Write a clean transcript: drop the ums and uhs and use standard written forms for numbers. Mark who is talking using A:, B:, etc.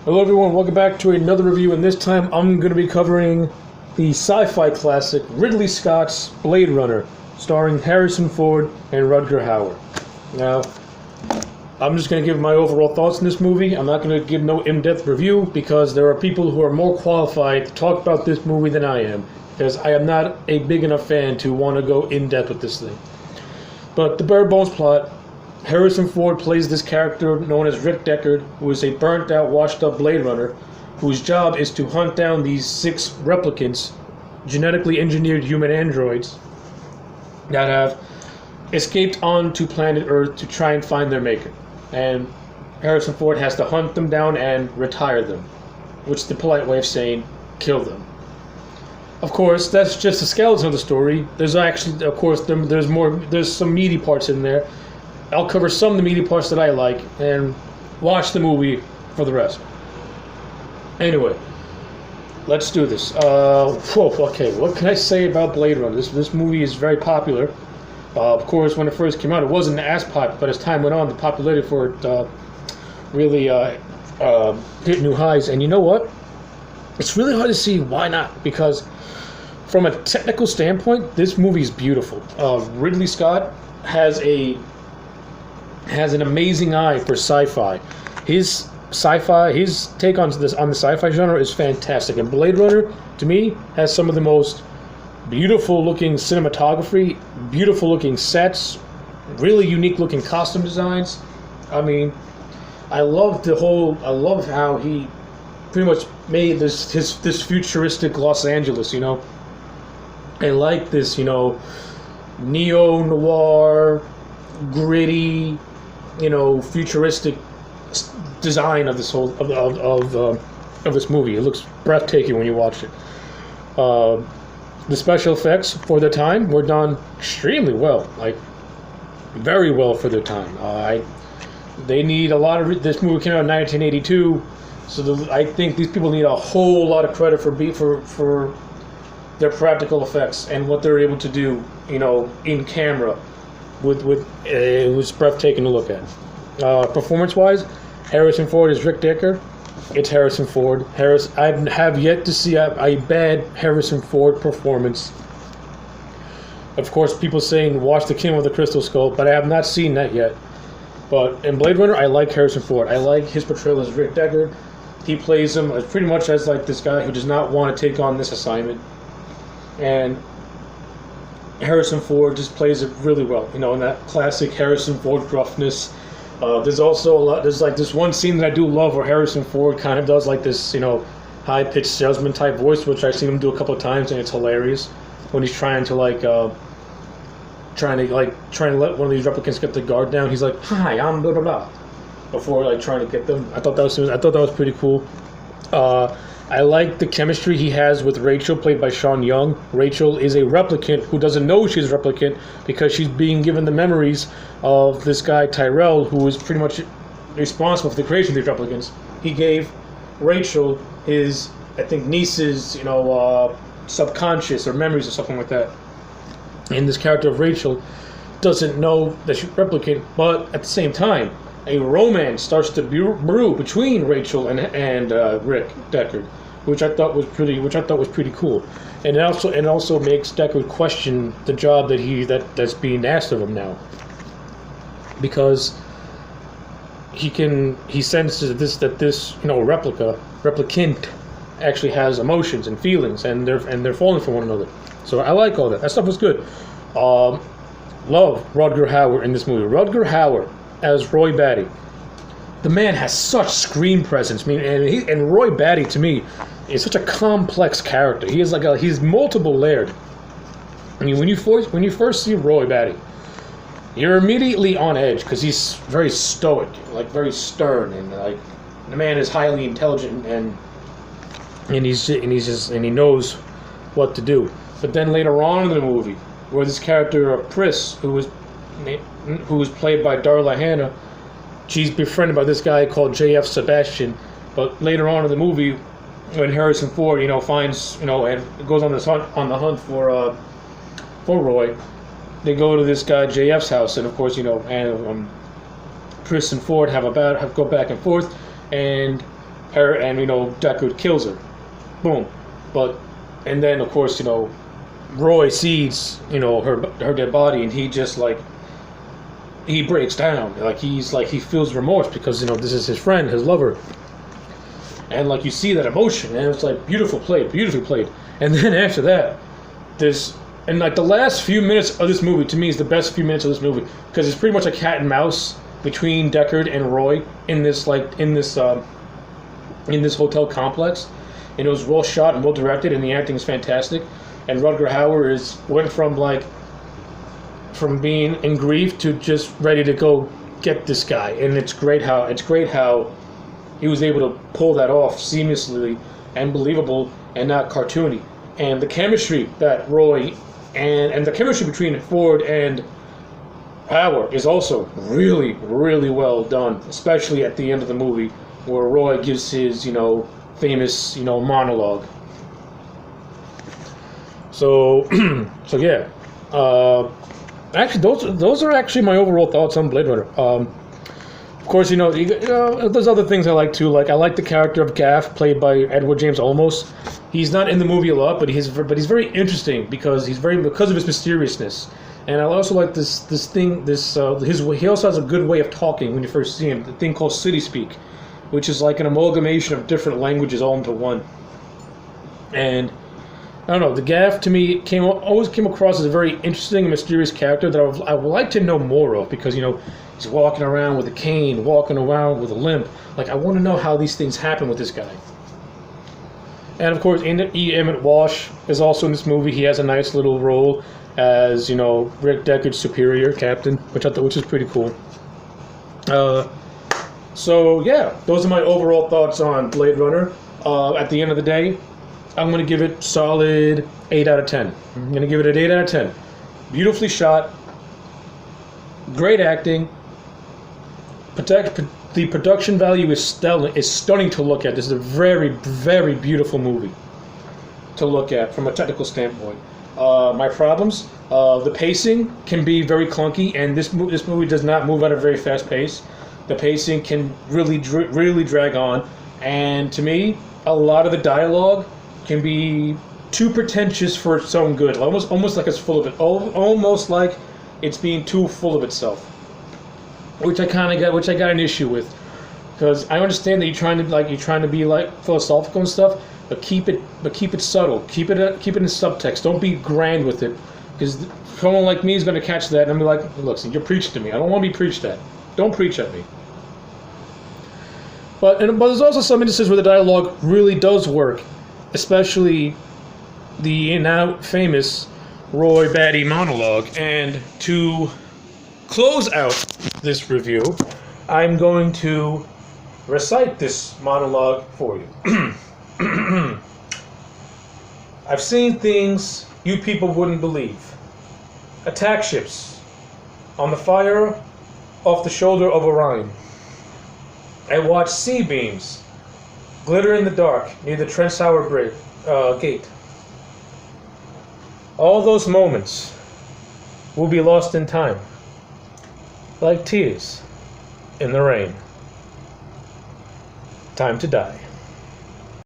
A: Hello everyone, welcome back to another review, and this time I'm going to be covering the sci-fi classic Ridley Scott's Blade Runner, starring Harrison Ford and Rutger Hauer. Now, I'm just going to give my overall thoughts on this movie. I'm not going to give no in-depth review because there are people who are more qualified to talk about this movie than I am, because I am not a big enough fan to want to go in-depth with this thing. But the bare bones plot: Harrison Ford plays this character known as Rick Deckard, who is a burnt-out, washed-up Blade Runner, whose job is to hunt down these 6 replicants, genetically engineered human androids, that have escaped onto planet Earth to try and find their maker. And Harrison Ford has to hunt them down and retire them, which is the polite way of saying kill them. Of course, that's just a skeleton of the story. There's actually, of course, there's some meaty parts in there. I'll cover some of the meaty parts that I like, and watch the movie for the rest. Anyway, let's do this. Okay, what can I say about Blade Runner? This movie is very popular. Of course, when it first came out, it wasn't as popular, but as time went on, the popularity for it really hit new highs. And you know what? It's really hard to see why not, because from a technical standpoint, this movie is beautiful. Ridley Scott has an amazing eye for sci-fi. His take on the sci-fi genre is fantastic. And Blade Runner, to me, has some of the most beautiful looking cinematography, beautiful looking sets, really unique looking costume designs. I mean, I love how he pretty much made this futuristic Los Angeles, you know. I like this, you know, neo-noir, gritty, you know, futuristic design of this whole of this movie. It looks breathtaking when you watch it. The special effects for the time were done extremely well, like very well for their time. They need a lot of. This movie came out in 1982, so I think these people need a whole lot of credit for their practical effects and what they're able to do, you know, in camera. It was breathtaking to look at. Performance-wise, Harrison Ford is Rick Deckard. It's Harrison Ford. I have yet to see a bad Harrison Ford performance. Of course, people saying watch The King with the Crystal Skull, but I have not seen that yet. But in Blade Runner, I like Harrison Ford. I like his portrayal as Rick Deckard. He plays him as pretty much as like this guy who does not want to take on this assignment. And Harrison Ford just plays it really well, you know, in that classic Harrison Ford gruffness. There's also there's like this one scene that I do love where Harrison Ford kind of does like this, you know, high-pitched salesman type voice, which I've seen him do a couple of times, and it's hilarious when he's trying to let one of these replicants get the guard down. He's like, "Hi, I'm blah blah blah," before like trying to get them. I thought that was pretty cool. I like the chemistry he has with Rachel, played by Sean Young. Rachel is a replicant who doesn't know she's a replicant because she's being given the memories of this guy, Tyrell, who is pretty much responsible for the creation of these replicants. He gave Rachel his, I think, niece's, you know, subconscious or memories or something like that. And this character of Rachel doesn't know that she's a replicant, but at the same time, a romance starts to brew between Rachel and Rick Deckard, which I thought was pretty cool, and it also makes Deckard question the job that's being asked of him now, because he senses that this you know replicant actually has emotions and feelings, and they're falling for one another. So I like all that. That stuff was good. Love Rutger Hauer in this movie. Rutger Hauer as Roy Batty. The man has such screen presence. I mean, and Roy Batty to me is such a complex character. He's multiple layered. I mean, when you first see Roy Batty, you're immediately on edge because he's very stoic, like very stern, and like the man is highly intelligent and he knows what to do. But then later on in the movie, where this character Pris, who was played by Darla Hannah, she's befriended by this guy called J.F. Sebastian. But later on in the movie, when Harrison Ford, you know, finds, you know, and goes on the hunt for Roy, they go to this guy J.F.'s house, and of course, you know, and Pris and Ford go back and forth, and her, and Deckard kills her. Boom. And then of course Roy sees her dead body, and he just he breaks down. He feels remorse because this is his friend, his lover, and you see that emotion, and it's beautifully played. And then after that, the last few minutes of this movie to me is the best few minutes of this movie, because it's pretty much a cat and mouse between Deckard and Roy in this hotel complex. And it was well shot and well directed, and the acting is fantastic. And Rutger Hauer went from being in grief to just ready to go get this guy. And it's great how he was able to pull that off seamlessly and believable and not cartoony. And the chemistry that Roy and the chemistry between Ford and Hauer is also really, really well done, especially at the end of the movie where Roy gives his famous monologue. So yeah, actually those are actually my overall thoughts on Blade Runner. Of course, there's other things I like too. I like the character of Gaff, played by Edward James Olmos. He's not in the movie a lot, but he's very interesting because of his mysteriousness. And I also like he also has a good way of talking when you first see him. The thing called city speak, which is like an amalgamation of different languages all into one. And I don't know, the Gaff to me always came across as a very interesting and mysterious character that I would like to know more of, because he's walking around with a cane, walking around with a limp. I want to know how these things happen with this guy. And of course, E. Emmett Walsh is also in this movie. He has a nice little role as Rick Deckard's superior captain, which is pretty cool. So yeah, those are my overall thoughts on Blade Runner. At the end of the day, I'm going to give it solid 8 out of 10. I'm going to give it an 8 out of 10. Beautifully shot, great acting. The production value is stunning to look at. This is a very, very beautiful movie to look at from a technical standpoint. My problems, the pacing can be very clunky, and this movie does not move at a very fast pace. The pacing can really drag on, and to me, a lot of the dialogue can be too pretentious for its own good. Almost like it's full of it. Almost like it's being too full of itself, which I got an issue with, because I understand that you're trying to be philosophical and stuff, but keep it subtle. Keep it in subtext. Don't be grand with it, because someone like me is going to catch that and I'm be like, look, you're preaching to me. I don't want to be preached at. Don't preach at me. But there's also some instances where the dialogue really does work, especially the now famous Roy Batty monologue. And to close out this review, I'm going to recite this monologue for you. I've seen things you people wouldn't believe. Attack ships on the fire off the shoulder of Orion. I watched sea beams glitter in the dark near the Trensauer gate. All those moments will be lost in time, like tears in the rain. Time to die.